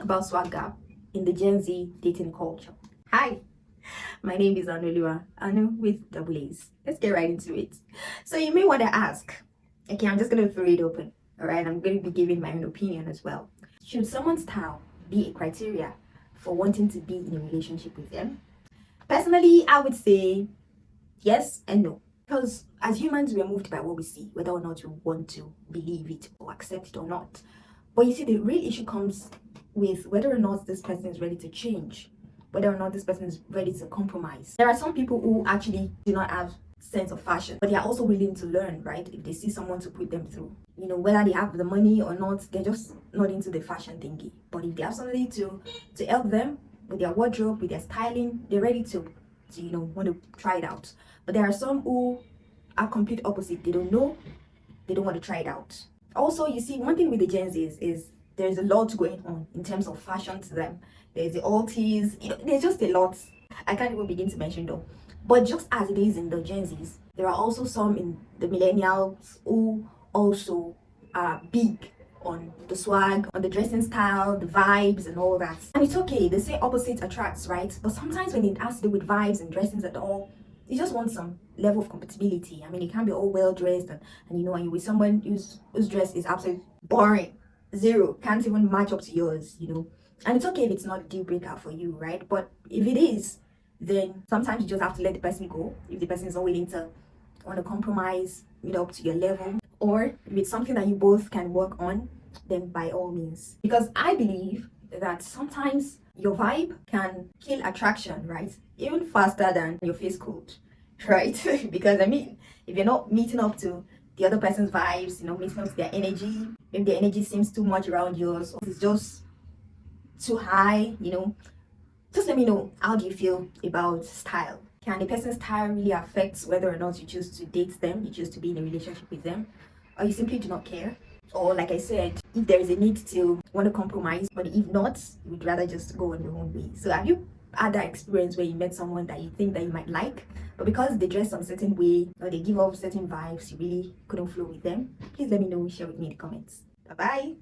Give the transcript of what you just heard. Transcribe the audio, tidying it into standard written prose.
about swag gap in the Gen Z dating culture. Hi, my name is Anu with double A's. Let's get right into it. So you may want to ask, okay, I'm just going to throw it open. All right, I'm going to be giving my own opinion as well. Should someone's style be a criteria for wanting to be in a relationship with them? Personally, I would say yes and no. Because as humans, we are moved by what we see, whether or not we want to believe it or accept it or not. But you see, the real issue comes with whether or not this person is ready to change, whether or not this person is ready to compromise. There are some people who actually do not have sense of fashion, but they are also willing to learn, right? If they see someone to put them through, whether they have the money or not, they're just not into the fashion thingy. But if they have somebody to help them with their wardrobe, with their styling, they're ready to want to try it out. But there are some who are complete opposite. They don't know, they don't want to try it out. Also, you see, one thing with the Gen Zs is there's a lot going on in terms of fashion to them. There's the alties, there's just a lot. I can't even begin to mention though. But just as it is in the Gen Zs, there are also some in the millennials who also are big on the swag, on the dressing style, the vibes and all that. And it's okay, they say opposite attracts, right? But sometimes when it has to do with vibes and dressings at all, you just want some level of compatibility. I mean, you can't be all well dressed and you're with someone whose dress is absolutely boring, zero, can't even match up to yours, And it's okay if it's not a deal breaker for you, right? But if it is, then sometimes you just have to let the person go if the person is not willing to want to compromise, up to your level. Or if it's something that you both can work on, then by all means. Because I believe that sometimes your vibe can kill attraction, right? Even faster than your face could, right? Because I mean, if you're not meeting up to the other person's vibes, meeting up to their energy, if their energy seems too much around yours, or it's just too high, just let me know, how do you feel about style? Can the person's style really affect whether or not you choose to date them, you choose to be in a relationship with them, or you simply do not care? Or like I said, if there is a need to want to compromise, but if not, you would rather just go on your own way. So have you had that experience where you met someone that you think that you might like, but because they dress some certain way or they give off certain vibes, you really couldn't flow with them? Please let me know, share with me in the comments. Bye bye.